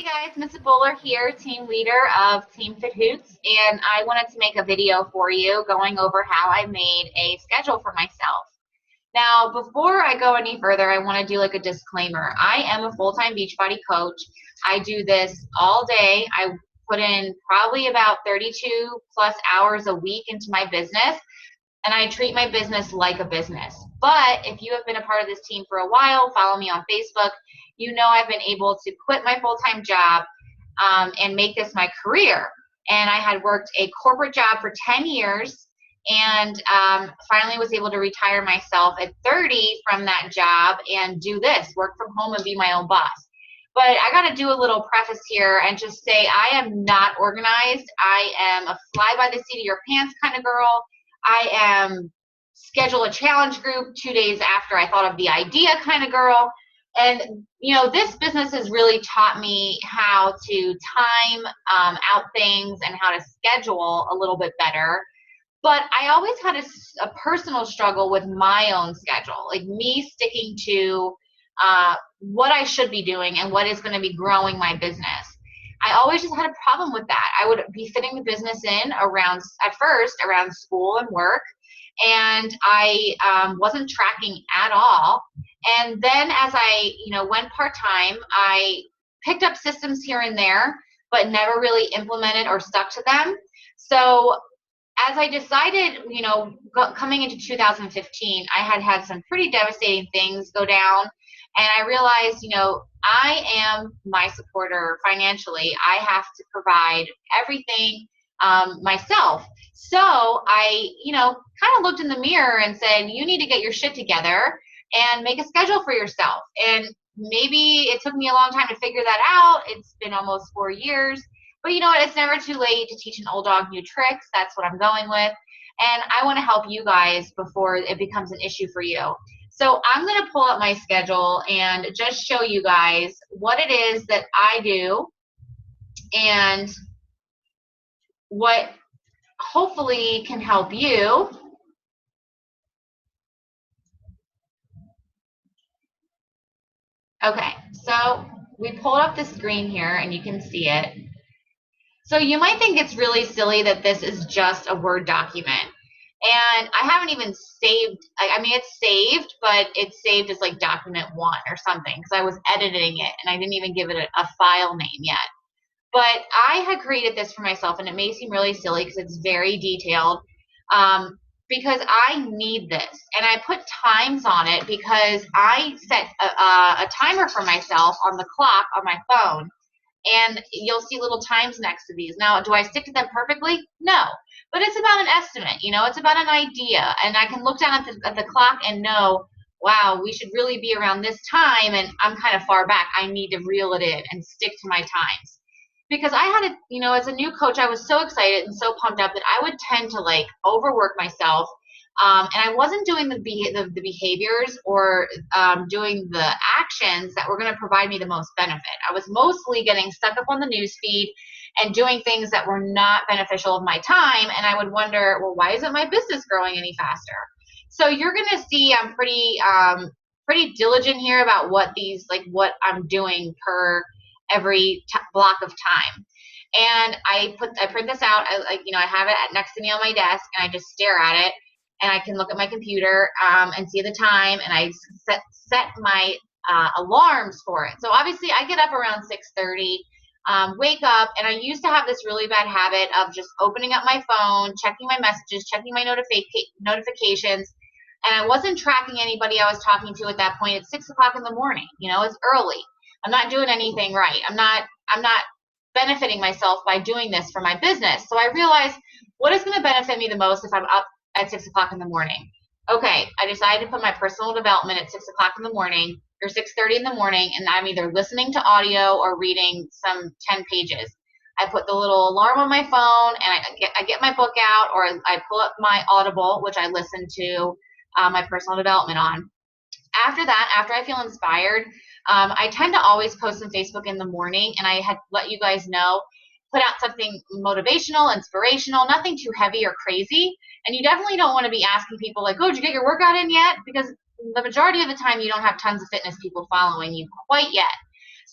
Guys, Mrs. Buller here, team leader of Team Fit Hoots, and I wanted to make a video for you going over how I made a schedule for myself. Now, before I go any further, I want to do like a disclaimer. I am a full-time Beachbody coach. I do this all day. I put in probably about 32 plus hours a week into my business, and I treat my business like a business. But if you have been a part of this team for a while, follow me on Facebook, you know I've been able to quit my full-time job and make this my career. And I had worked a corporate job for 10 years and finally was able to retire myself at 30 from that job and do this, work from home and be my own boss. But I got to do a little preface here and just say I am not organized. I am a fly by the seat of your pants kind of girl. I am schedule a challenge group 2 days after I thought of the idea kind of girl. And, you know, this business has really taught me how to time out things and how to schedule a little bit better. But I always had a personal struggle with my own schedule, like me sticking to what I should be doing and what is going to be growing my business. I always just had a problem with that. I would be fitting the business in at first around school and work, and I wasn't tracking at all. And then as I, went part-time, I picked up systems here and there, but never really implemented or stuck to them. So as I decided, coming into 2015, I had some pretty devastating things go down. And I realized, I am my supporter financially. I have to provide everything myself. So I, kind of looked in the mirror and said, you need to get your shit together and make a schedule for yourself. And maybe it took me a long time to figure that out. It's been almost 4 years. But you know what? It's never too late to teach an old dog new tricks. That's what I'm going with. And I want to help you guys before it becomes an issue for you. So I'm going to pull up my schedule and just show you guys what it is that I do and what hopefully can help you. Okay, so we pulled up the screen here and you can see it. So you might think it's really silly that this is just a Word document. And I haven't even saved, it's saved, but it's saved as like document 1 or something because I was editing it and I didn't even give it a file name yet. But I had created this for myself, and it may seem really silly because it's very detailed, because I need this. And I put times on it because I set a timer for myself on the clock on my phone. And you'll see little times next to these. Now, do I stick to them perfectly? No. But it's about an estimate, it's about an idea. And I can look down at the clock and know, wow, we should really be around this time, and I'm kind of far back. I need to reel it in and stick to my times. Because I had as a new coach, I was so excited and so pumped up that I would tend to like overwork myself. And I wasn't doing the behaviors or doing the actions that were going to provide me the most benefit. I was mostly getting stuck up on the news feed and doing things that were not beneficial of my time. And I would wonder, well, why isn't my business growing any faster? So you're going to see I'm pretty diligent here about what I'm doing per every block of time. And I print this out. I have it next to me on my desk, and I just stare at it. And I can look at my computer and see the time, and I set my alarms for it. So obviously I get up around 6:30, wake up, and I used to have this really bad habit of just opening up my phone, checking my messages, checking my notifications, and I wasn't tracking anybody I was talking to at that point. It's 6 o'clock in the morning. It's early. I'm not doing anything right. I'm not benefiting myself by doing this for my business. So I realized, what is going to benefit me the most if I'm up at 6 o'clock in the morning? Okay, I decided to put my personal development at 6 o'clock in the morning or 6:30 in the morning, and I'm either listening to audio or reading some 10 pages. I put the little alarm on my phone, and I get my book out, or I pull up my Audible, which I listen to my personal development on. After that, after I feel inspired, I tend to always post on Facebook in the morning, and I had let you guys know, put out something motivational, inspirational, nothing too heavy or crazy. And you definitely don't want to be asking people like, oh, did you get your workout in yet? Because the majority of the time you don't have tons of fitness people following you quite yet.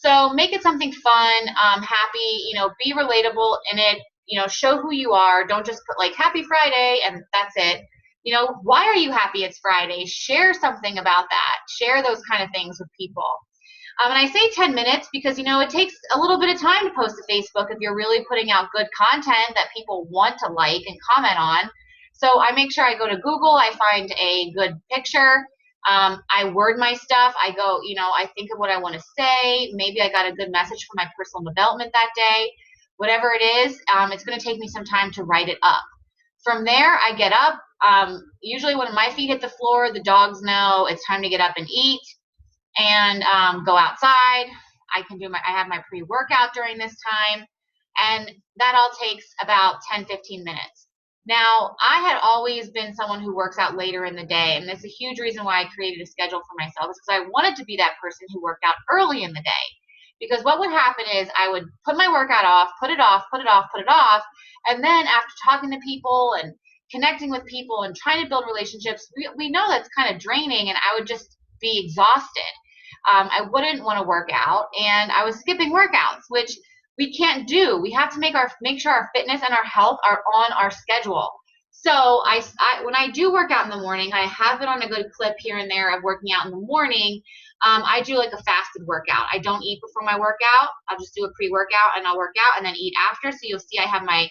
So make it something fun, happy, be relatable in it, show who you are. Don't just put like happy Friday and that's it. Why are you happy it's Friday? Share something about that. Share those kind of things with people. And I say 10 minutes because, it takes a little bit of time to post to Facebook if you're really putting out good content that people want to like and comment on. So I make sure I go to Google, I find a good picture. I word my stuff. I go, I think of what I want to say. Maybe I got a good message for my personal development that day. Whatever it is, it's going to take me some time to write it up. From there, I get up. Usually when my feet hit the floor, the dogs know it's time to get up and eat and go outside. I have my pre-workout during this time, and that all takes about 10-15 minutes. Now, I had always been someone who works out later in the day, and that's a huge reason why I created a schedule for myself, is because I wanted to be that person who worked out early in the day. Because what would happen is I would put my workout off, put it off, put it off, put it off, and then after talking to people and connecting with people and trying to build relationships, we know that's kind of draining, and I would just be exhausted. I wouldn't want to work out, and I was skipping workouts, which we can't do. We have to make sure our fitness and our health are on our schedule. So when I do work out in the morning, I have been on a good clip here and there of working out in the morning. I do like a fasted workout. I don't eat before my workout. I'll just do a pre-workout and I'll work out and then eat after. So you'll see I have my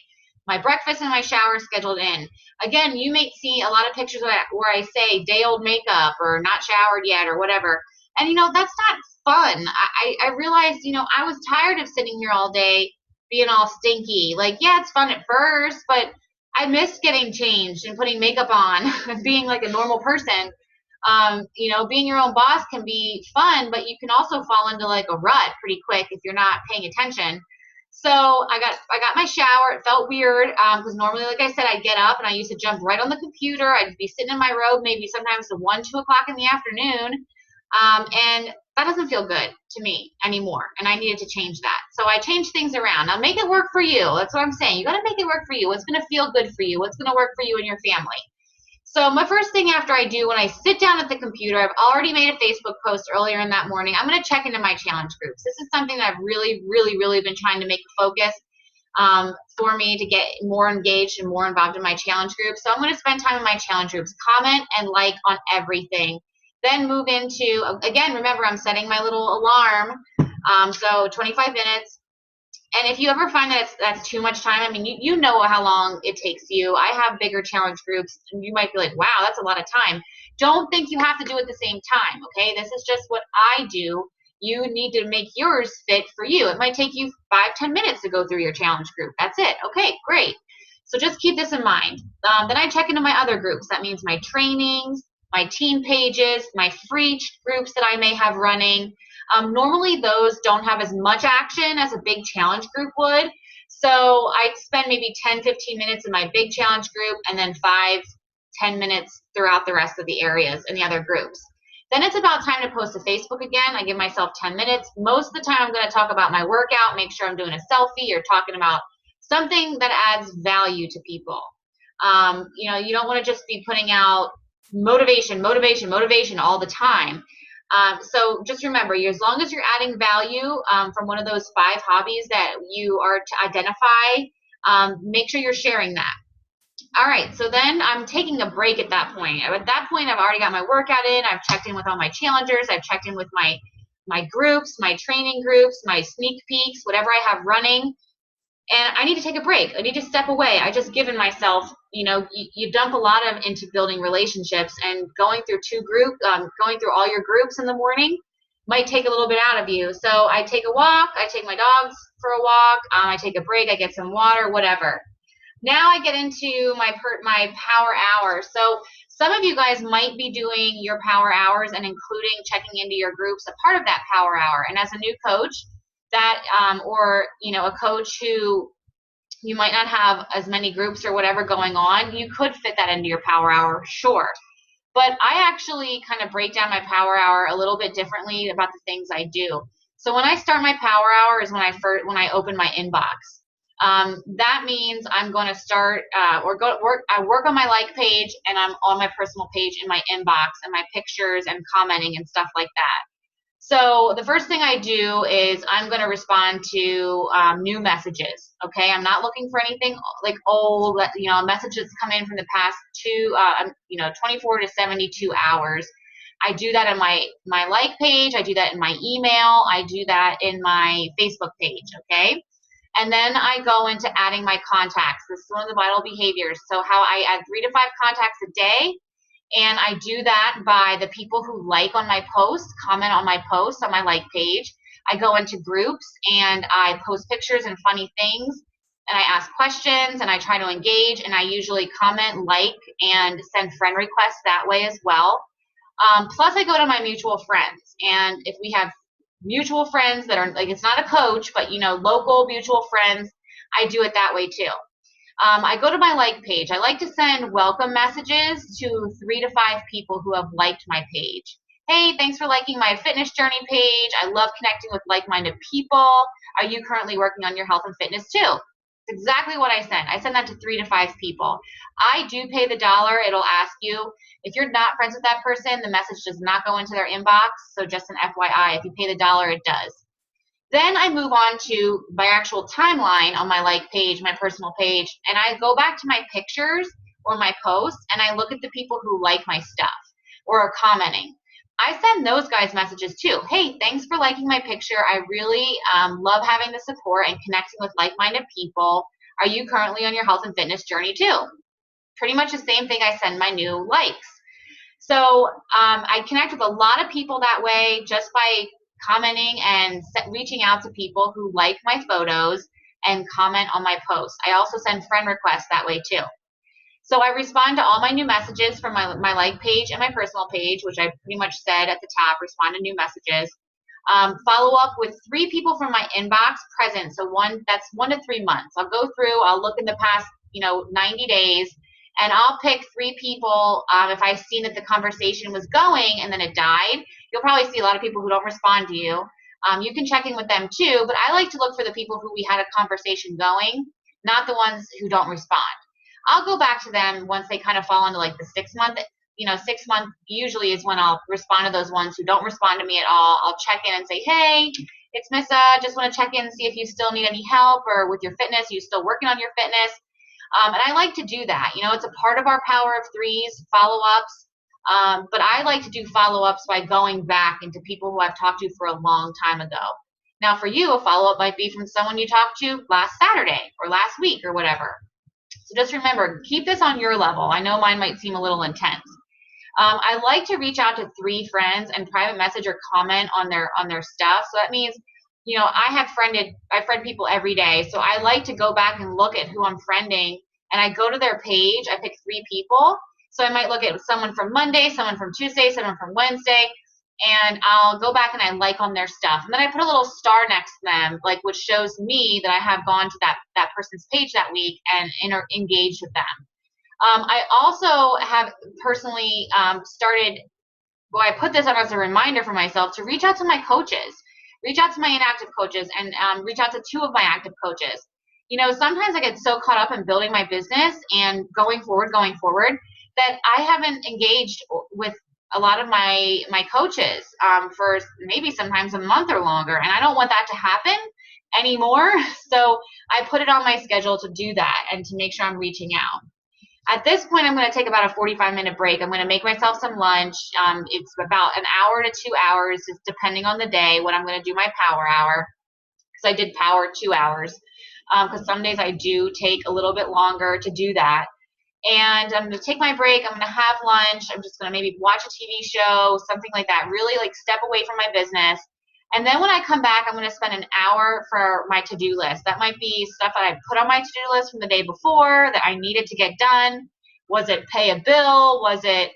breakfast and my shower scheduled in. Again, you may see a lot of pictures where I say day old makeup or not showered yet or whatever. And that's not fun. I realized, I was tired of sitting here all day being all stinky. Like, yeah, it's fun at first, but I missed getting changed and putting makeup on and being like a normal person. Being your own boss can be fun, but you can also fall into like a rut pretty quick if you're not paying attention. So I got my shower. It felt weird because normally, like I said, I'd get up and I used to jump right on the computer. I'd be sitting in my robe maybe sometimes to 1-2 o'clock in the afternoon. And that doesn't feel good to me anymore. And I needed to change that. So I changed things around. Now make it work for you. That's what I'm saying. You got to make it work for you. What's going to feel good for you? What's going to work for you and your family? So my first thing after I do when I sit down at the computer, I've already made a Facebook post earlier in that morning. I'm going to check into my challenge groups. This is something that I've really, really, really been trying to make a focus for me to get more engaged and more involved in my challenge groups. So I'm going to spend time in my challenge groups, comment and like on everything. Then move into, again, remember I'm setting my little alarm, so 25 minutes. And if you ever find that that's too much time, I mean, you know how long it takes you. I have bigger challenge groups, and you might be like, wow, that's a lot of time. Don't think you have to do it at the same time, okay? This is just what I do. You need to make yours fit for you. It might take you 5-10 minutes to go through your challenge group. That's it. Okay, great. So just keep this in mind. Then I check into my other groups. That means my trainings, my team pages, my free groups that I may have running. Normally those don't have as much action as a big challenge group would. So I spend maybe 10-15 minutes in my big challenge group and then 5-10 minutes throughout the rest of the areas in the other groups. Then it's about time to post to Facebook again. I give myself 10 minutes. Most of the time I'm going to talk about my workout, make sure I'm doing a selfie or talking about something that adds value to people. You don't want to just be putting out motivation all the time. So just remember, as long as you're adding value from one of those 5 hobbies that you are to identify, make sure you're sharing that. All right, so then I'm taking a break at that point. At that point, I've already got my workout in. I've checked in with all my challengers. I've checked in with my groups, my training groups, my sneak peeks, whatever I have running. And I need to take a break. I need to step away. I just given myself, you dump a lot into building relationships, and going through going through all your groups in the morning might take a little bit out of you. So I take a walk. I take my dogs for a walk. I take a break. I get some water, whatever. Now I get into my power hour. So some of you guys might be doing your power hours and including checking into your groups a part of that power hour. And as a new coach, that or a coach who you might not have as many groups or whatever going on, you could fit that into your power hour, sure. But I actually kind of break down my power hour a little bit differently about the things I do. So when I start my power hour is when I open my inbox. That means I'm going to start I work on my like page, and I'm on my personal page in my inbox and my pictures and commenting and stuff like that. So the first thing I do is I'm going to respond to new messages. Okay, I'm not looking for anything like old, messages come in from the past 24 to 72 hours. I do that in my like page. I do that in my email. I do that in my Facebook page. Okay. And then I go into adding my contacts. This is one of the vital behaviors. So how I add 3 to 5 contacts a day, and I do that by the people who like on my posts, comment on my posts on my like page. I go into groups and I post pictures and funny things, and I ask questions and I try to engage, and I usually comment, like, and send friend requests that way as well. Plus I go to my mutual friends, and if we have mutual friends that are like, it's not a coach, but local mutual friends, I do it that way too. I go to my like page. I like to send welcome messages to 3 to 5 people who have liked my page. Hey, thanks for liking my fitness journey page. I love connecting with like-minded people. Are you currently working on your health and fitness too? It's exactly what I send. I send that to 3 to 5 people. I do pay the dollar. It'll ask you. If you're not friends with that person, the message does not go into their inbox. So just an FYI, if you pay the dollar, it does. Then I move on to my actual timeline on my like page, my personal page, and I go back to my pictures or my posts and I look at the people who like my stuff or are commenting. I send those guys messages too. Hey, thanks for liking my picture. I really love having the support and connecting with like-minded people. Are you currently on your health and fitness journey too? Pretty much the same thing I send my new likes. So I connect with a lot of people that way just by commenting and reaching out to people who like my photos and comment on my posts. I also send friend requests that way too. So I respond to all my new messages from my like page and my personal page, which I pretty much said at the top, respond to new messages. Follow up with 3 people from my inbox present. So that's 1 to 3 months. I'll go through, I'll look in the past, 90 days, and I'll pick 3 people. If I've seen that the conversation was going and then it died, you'll probably see a lot of people who don't respond to you. You can check in with them too, but I like to look for the people who we had a conversation going, not the ones who don't respond. I'll go back to them once they kind of fall into like the 6 month. 6 month usually is when I'll respond to those ones who don't respond to me at all. I'll check in and say, hey, it's Missa. Just want to check in and see if you still need any help or with your fitness. Are you still working on your fitness? And I like to do that. It's a part of our power of threes, follow-ups. But I like to do follow-ups by going back into people who I've talked to for a long time ago. Now, for you, a follow-up might be from someone you talked to last Saturday or last week or whatever. So just remember, keep this on your level. I know mine might seem a little intense. I like to reach out to 3 friends and private message or comment on their stuff. So that means, I friend people every day. So I like to go back and look at who I'm friending, and I go to their page. I pick 3 people. So I might look at someone from Monday, someone from Tuesday, someone from Wednesday, and I'll go back and I like on their stuff. And then I put a little star next to them, like which shows me that I have gone to that person's page that week and engaged with them. I also have personally started, well, I put this on as a reminder for myself to reach out to my coaches, reach out to my inactive coaches, and reach out to 2 of my active coaches. Sometimes I get so caught up in building my business and going forward, that I haven't engaged with a lot of my coaches for maybe sometimes a month or longer, and I don't want that to happen anymore. So I put it on my schedule to do that and to make sure I'm reaching out. At this point, I'm going to take about a 45-minute break. I'm going to make myself some lunch. It's about an hour to 2 hours, just depending on the day, when I'm going to do my power hour, because I did power 2 hours, because some days I do take a little bit longer to do that. And I'm going to take my break. I'm going to have lunch. I'm just going to maybe watch a TV show, something like that, really like step away from my business. And then when I come back, I'm going to spend an hour for my to-do list. That might be stuff that I put on my to-do list from the day before that I needed to get done. Was it pay a bill? Was it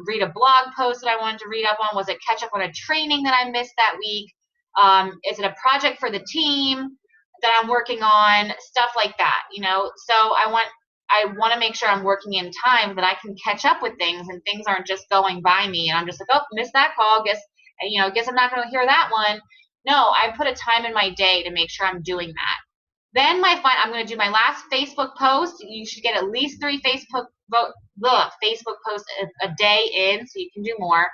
read a blog post that I wanted to read up on? Was it catch up on a training that I missed that week? Is it a project for the team that I'm working on? Stuff like that, So I want to make sure I'm working in time that I can catch up with things and things aren't just going by me and I'm just like, oh, missed that call. Guess I'm not going to hear that one. No, I put a time in my day to make sure I'm doing that. Then I'm going to do my last Facebook post. You should get at least 3 Facebook posts a day in, so you can do more.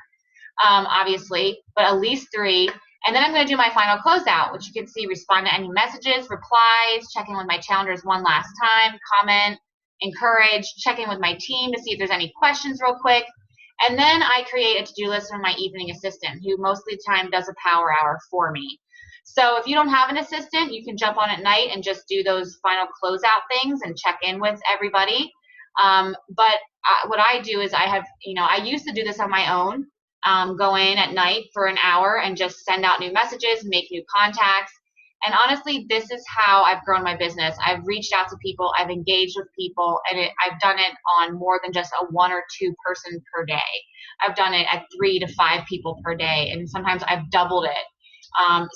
obviously, but at least 3. And then I'm going to do my final closeout, which you can see respond to any messages, replies, check in with my challengers one last time, comment, encourage, check in with my team to see if there's any questions real quick. And then I create a to-do list for my evening assistant, who most of the time does a power hour for me. So if you don't have an assistant, you can jump on at night and just do those final closeout things and check in with everybody. But what I do is I used to do this on my own, go in at night for an hour and just send out new messages, make new contacts. And honestly, this is how I've grown my business. I've reached out to people, I've engaged with people, and I've done it on more than just a 1 or 2 person per day. I've done it at 3 to 5 people per day, and sometimes I've doubled it.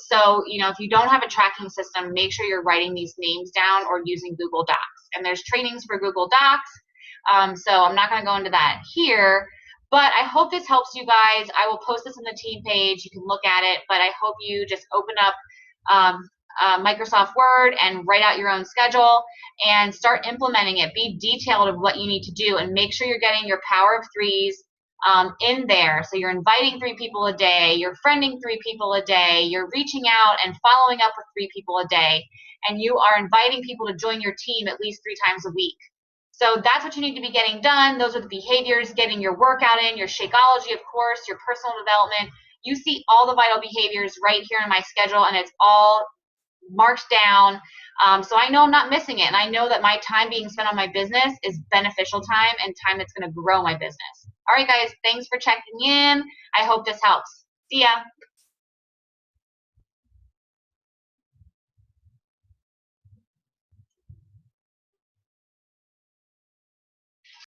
So, if you don't have a tracking system, make sure you're writing these names down or using Google Docs. And there's trainings for Google Docs. So I'm not going to go into that here, but I hope this helps you guys. I will post this on the team page. You can look at it, but I hope you just open up Microsoft Word and write out your own schedule and start implementing it. Be detailed of what you need to do and make sure you're getting your power of threes in there. So you're inviting 3 people a day, you're friending 3 people a day, you're reaching out and following up with 3 people a day, and you are inviting people to join your team at least 3 times a week. So that's what you need to be getting done. Those are the behaviors, getting your workout in, your Shakeology, of course, your personal development. You see all the vital behaviors right here in my schedule, and it's all marked down. So I know I'm not missing it. And I know that my time being spent on my business is beneficial time and time that's going to grow my business. All right, guys, thanks for checking in. I hope this helps. See ya.